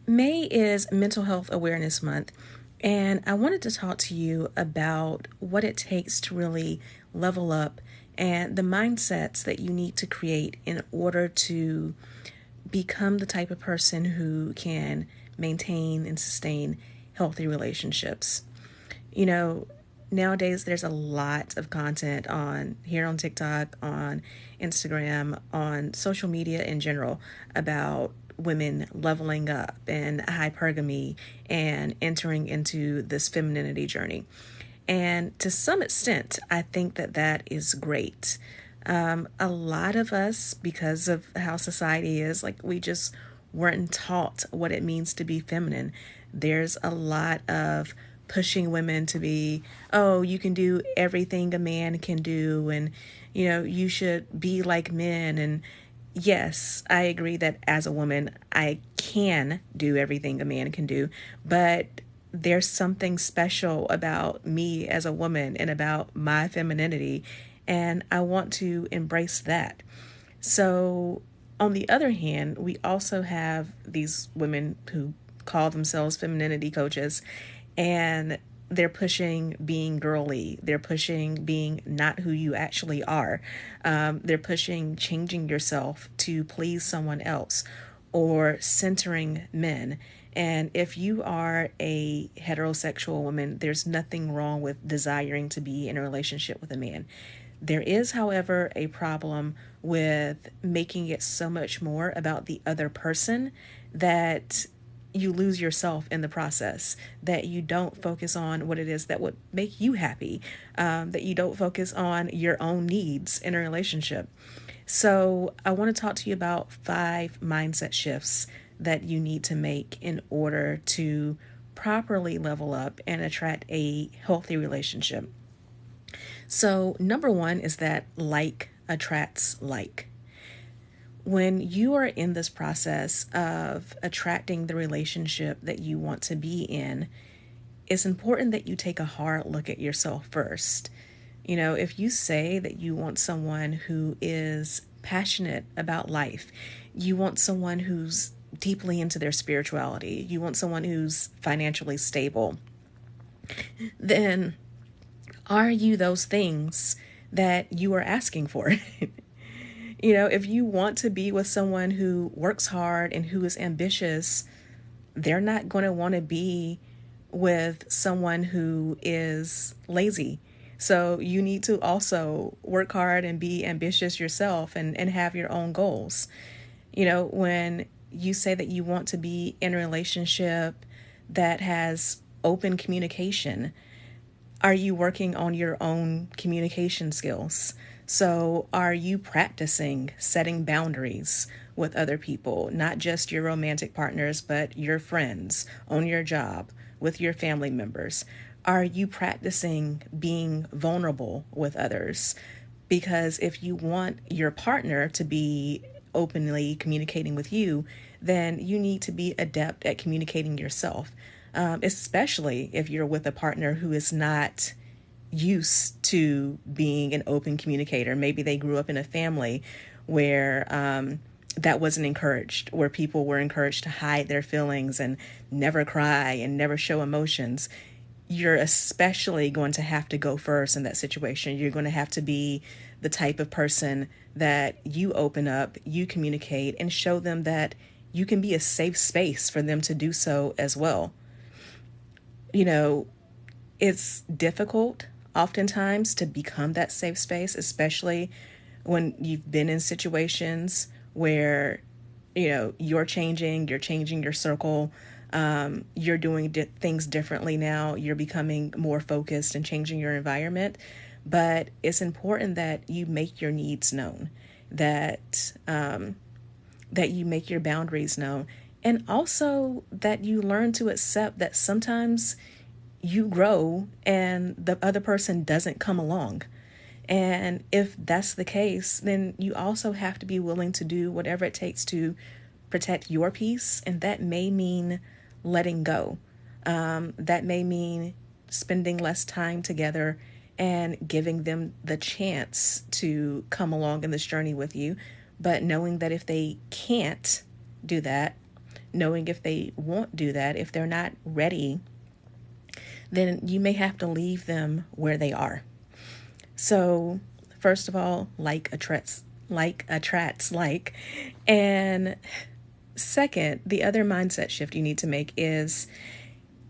May is Mental Health Awareness Month, and I wanted to talk to you about what it takes to really level up and the mindsets that you need to create in order to become the type of person who can maintain and sustain healthy relationships. You know, Nowadays there's a lot of content on here on TikTok, on Instagram, on social media in general about women leveling up and hypergamy and entering into this femininity journey. And to some extent, I think that that is great. A lot of us, because of how society is, like we just weren't taught what it means to be feminine. There's a lot of pushing women to be, oh, you can do everything a man can do, and you should be like men. And yes, I agree that as a woman, I can do everything a man can do, but there's something special about me as a woman and about my femininity, and I want to embrace that. So, on the other hand, we also have these women who call themselves femininity coaches, and they're pushing being girly. They're pushing being not who you actually are. They're pushing changing yourself to please someone else or centering men. And if you are a heterosexual woman, there's nothing wrong with desiring to be in a relationship with a man. There is, however, a problem with making it so much more about the other person that you lose yourself in the process, that you don't focus on what it is that would make you happy, that you don't focus on your own needs in a relationship. So, I want to talk to you about 5 mindset shifts that you need to make in order to properly level up and attract a healthy relationship. So, number one is that like attracts like. When you are in this process of attracting the relationship that you want to be in, it's important that you take a hard look at yourself first. If you say that you want someone who is passionate about life, you want someone who's deeply into their spirituality, you want someone who's financially stable, then are you those things that you are asking for? If you want to be with someone who works hard and who is ambitious, they're not going to want to be with someone who is lazy. So you need to also work hard and be ambitious yourself and have your own goals. When you say that you want to be in a relationship that has open communication, are you working on your own communication skills? So, are you practicing setting boundaries with other people, not just your romantic partners, but your friends, on your job, with your family members? Are you practicing being vulnerable with others? Because if you want your partner to be openly communicating with you, then you need to be adept at communicating yourself, especially if you're with a partner who is not used to being an open communicator. Maybe they grew up in a family where that wasn't encouraged, where people were encouraged to hide their feelings and never cry and never show emotions. You're especially going to have to go first in that situation. You're going to have to be the type of person that you open up, you communicate, and show them that you can be a safe space for them to do so as well. You know, it's difficult oftentimes to become that safe space, especially when you've been in situations where you're changing your circle, you're doing things differently now, you're becoming more focused and changing your environment. But it's important that you make your needs known, that that you make your boundaries known, and also that you learn to accept that sometimes you grow and the other person doesn't come along. And if that's the case, then you also have to be willing to do whatever it takes to protect your peace. And that may mean letting go. That may mean spending less time together and giving them the chance to come along in this journey with you. But knowing that if they can't do that, knowing if they won't do that, if they're not ready, then you may have to leave them where they are. So, first of all, attracts like. And second, the other mindset shift you need to make is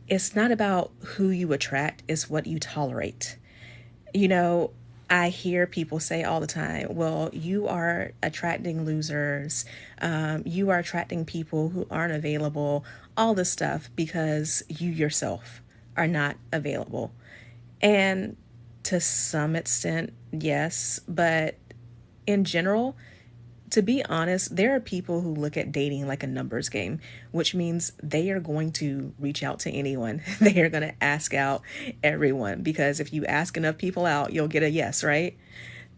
it's not about who you attract, it's what you tolerate. You know, I hear people say all the time, well, you are attracting losers. You are attracting people who aren't available, all this stuff because you yourself are not available. And to some extent, yes, but in general, to be honest, there are people who look at dating like a numbers game, which means they are going to reach out to anyone. They are going to ask out everyone because if you ask enough people out, you'll get a yes, right?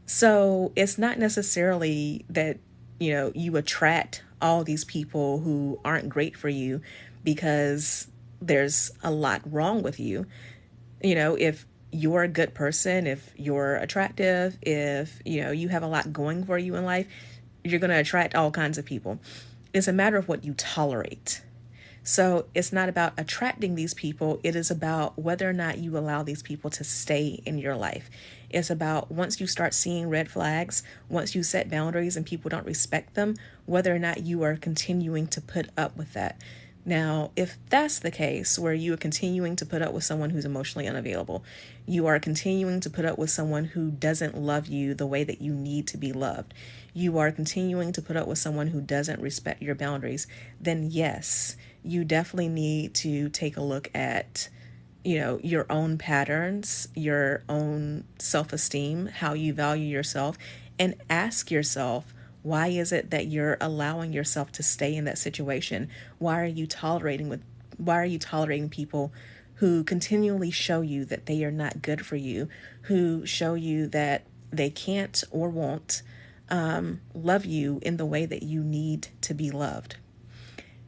So it's not necessarily that, you attract all these people who aren't great for you because there's a lot wrong with you. If you're a good person, if you're attractive, if, you have a lot going for you in life, you're going to attract all kinds of people. It's a matter of what you tolerate. So it's not about attracting these people. It is about whether or not you allow these people to stay in your life. It's about once you start seeing red flags, once you set boundaries and people don't respect them, whether or not you are continuing to put up with that. Now, if that's the case, where you are continuing to put up with someone who's emotionally unavailable, you are continuing to put up with someone who doesn't love you the way that you need to be loved, you are continuing to put up with someone who doesn't respect your boundaries, then yes, you definitely need to take a look at, your own patterns, your own self-esteem, how you value yourself, and ask yourself, why is it that you're allowing yourself to stay in that situation? Why are you tolerating people who continually show you that they are not good for you, who show you that they can't or won't love you in the way that you need to be loved?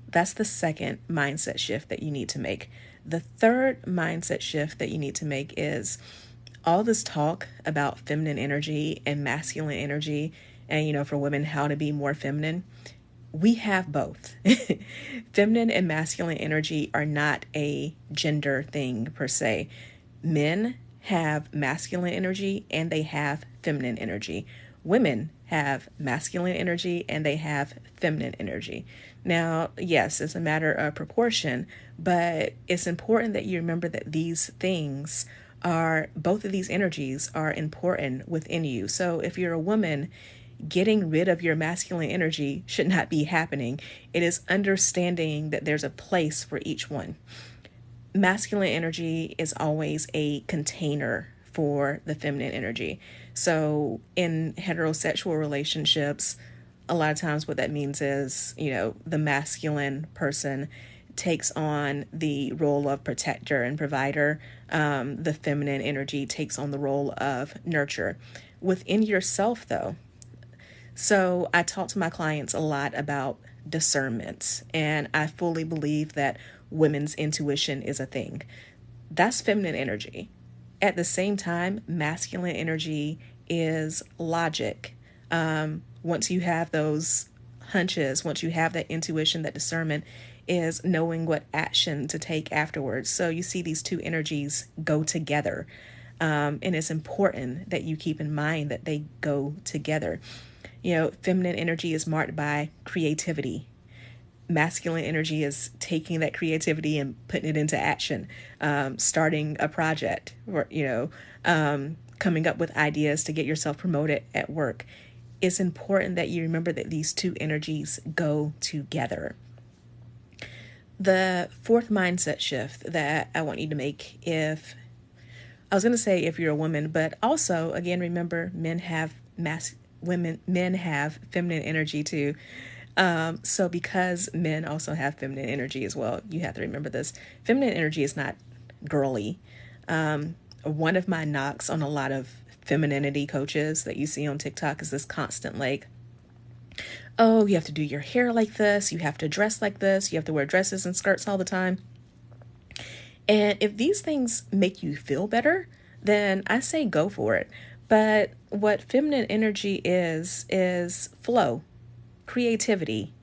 That's the second mindset shift that you need to make. The third mindset shift that you need to make is all this talk about feminine energy and masculine energy, and, for women, how to be more feminine. We have both. Feminine and masculine energy are not a gender thing per se. Men have masculine energy and they have feminine energy. Women have masculine energy and they have feminine energy. Now, yes, it's a matter of proportion, but it's important that you remember that both of these energies are important within you. So if you're a woman, getting rid of your masculine energy should not be happening. It is understanding that there's a place for each one. Masculine energy is always a container for the feminine energy. So in heterosexual relationships, a lot of times what that means is, the masculine person takes on the role of protector and provider. The feminine energy takes on the role of nurture. Within yourself, though, so I talk to my clients a lot about discernment, and I fully believe that women's intuition is a thing. That's feminine energy. At the same time, masculine energy is logic. Once you have those hunches, once you have that intuition, that discernment is knowing what action to take afterwards. So you see these two energies go together. And it's important that you keep in mind that they go together. Feminine energy is marked by creativity. Masculine energy is taking that creativity and putting it into action, starting a project, or, coming up with ideas to get yourself promoted at work. It's important that you remember that these two energies go together. The fourth mindset shift that I want you to make, if you're a woman, but also, again, remember, men have feminine energy too. So because men also have feminine energy as well, you have to remember this. Feminine energy is not girly. One of my knocks on a lot of femininity coaches that you see on TikTok is this constant oh, you have to do your hair like this, you have to dress like this, you have to wear dresses and skirts all the time. And if these things make you feel better, then I say go for it. But what feminine energy is flow, creativity,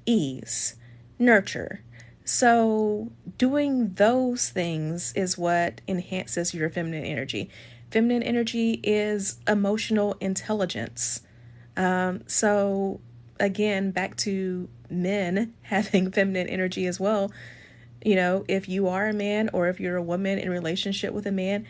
ease, nurture. So, doing those things is what enhances your feminine energy. Feminine energy is emotional intelligence. So, again, back to men having feminine energy as well. If you are a man or if you're a woman in relationship with a man,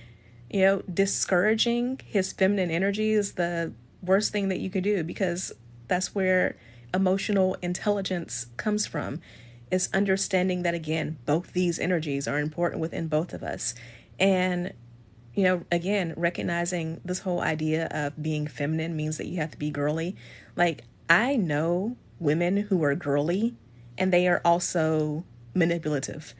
discouraging his feminine energy is the worst thing that you could do, because that's where emotional intelligence comes from. Is understanding that, again, both these energies are important within both of us. And, again, recognizing this whole idea of being feminine means that you have to be girly. Like, I know women who are girly and they are also manipulative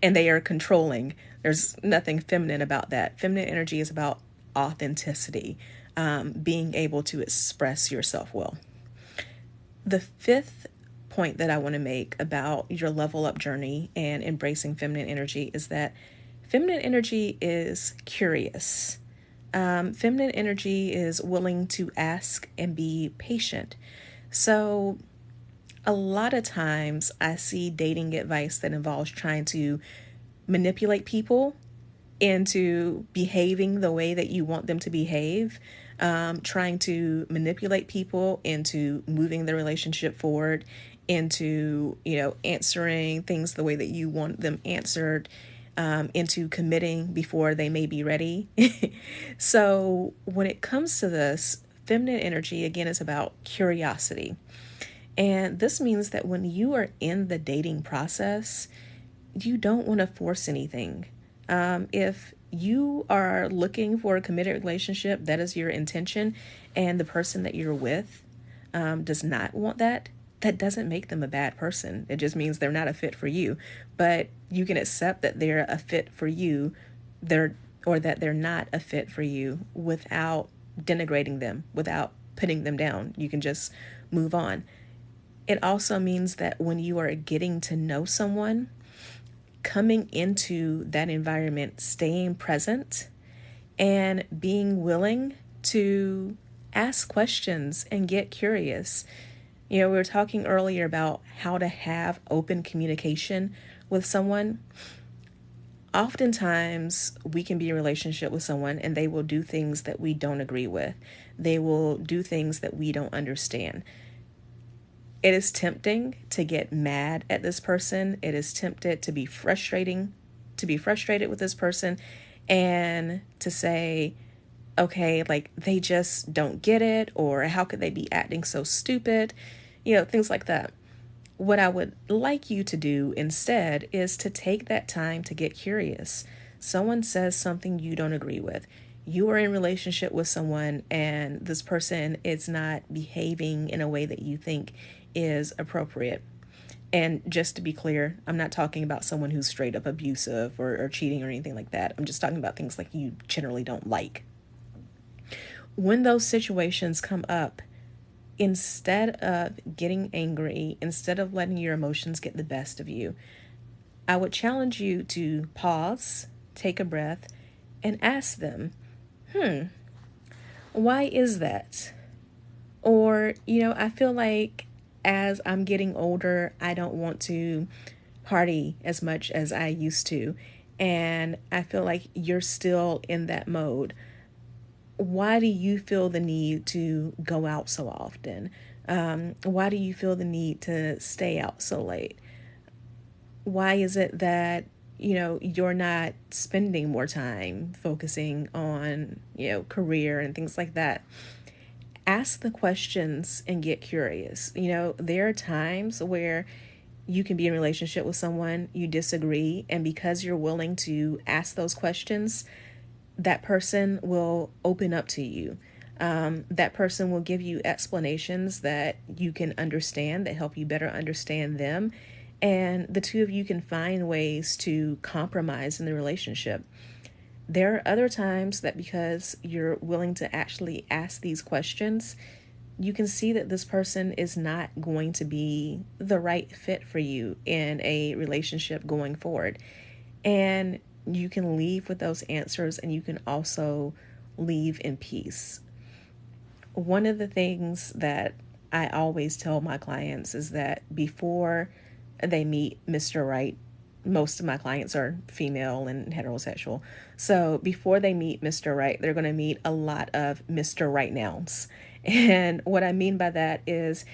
and they are controlling. There's nothing feminine about that. Feminine energy is about authenticity, being able to express yourself well. The fifth point that I want to make about your level up journey and embracing feminine energy is that feminine energy is curious. Feminine energy is willing to ask and be patient. So, a lot of times I see dating advice that involves trying to manipulate people into behaving the way that you want them to behave, trying to manipulate people into moving the relationship forward, into, answering things the way that you want them answered, into committing before they may be ready. So when it comes to this, feminine energy, again, is about curiosity. And this means that when you are in the dating process, you don't want to force anything. If you are looking for a committed relationship, that is your intention, and the person that you're with does not want that, that doesn't make them a bad person. It just means they're not a fit for you. But you can accept that they're a fit for you, or that they're not a fit for you, without denigrating them, without putting them down. You can just move on. It also means that when you are getting to know someone, coming into that environment, staying present and being willing to ask questions and get curious. We were talking earlier about how to have open communication with someone. Oftentimes, we can be in a relationship with someone and they will do things that we don't agree with. They will do things that we don't understand. It is tempting to get mad at this person. It is tempted to be frustrated with this person and to say, okay, like they just don't get it, or how could they be acting so stupid? Things like that. What I would like you to do instead is to take that time to get curious. Someone says something you don't agree with. You are in relationship with someone and this person is not behaving in a way that you think is appropriate. And just to be clear, I'm not talking about someone who's straight up abusive or cheating or anything like that. I'm just talking about things like you generally don't like. When those situations come up, instead of getting angry, instead of letting your emotions get the best of you, I would challenge you to pause, take a breath, and ask them, why is that? Or, I feel like as I'm getting older, I don't want to party as much as I used to. And I feel like you're still in that mode. Why do you feel the need to go out so often? Why do you feel the need to stay out so late? Why is it that, you're not spending more time focusing on, career and things like that? Ask the questions and get curious. There are times where you can be in a relationship with someone, you disagree, and because you're willing to ask those questions, that person will open up to you. That person will give you explanations that you can understand, that help you better understand them. And the two of you can find ways to compromise in the relationship. There are other times that because you're willing to actually ask these questions, you can see that this person is not going to be the right fit for you in a relationship going forward. And you can leave with those answers, and you can also leave in peace. One of the things that I always tell my clients is that before they meet Mr. Right. Most of my clients are female and heterosexual. So before they meet Mr. Right, they're going to meet a lot of Mr. Right Nows. And what I mean by that is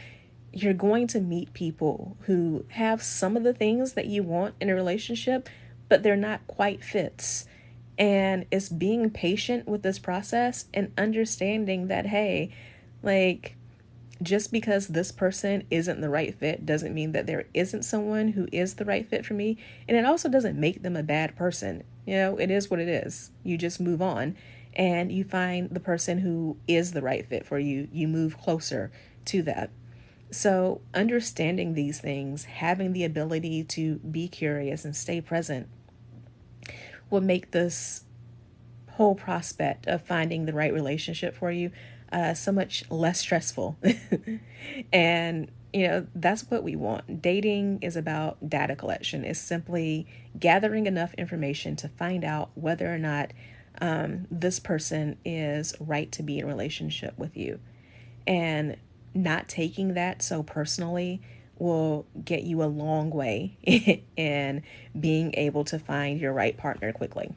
you're going to meet people who have some of the things that you want in a relationship, but they're not quite fits. And it's being patient with this process and understanding that, hey, like, just because this person isn't the right fit doesn't mean that there isn't someone who is the right fit for me. And it also doesn't make them a bad person. You know, it is what it is. You just move on and you find the person who is the right fit for you. You move closer to that. So, understanding these things, having the ability to be curious and stay present will make this whole prospect of finding the right relationship for you so much less stressful. And, you know, that's what we want. Dating is about data collection, it's simply gathering enough information to find out whether or not this person is right to be in a relationship with you. And not taking that so personally will get you a long way in being able to find your right partner quickly.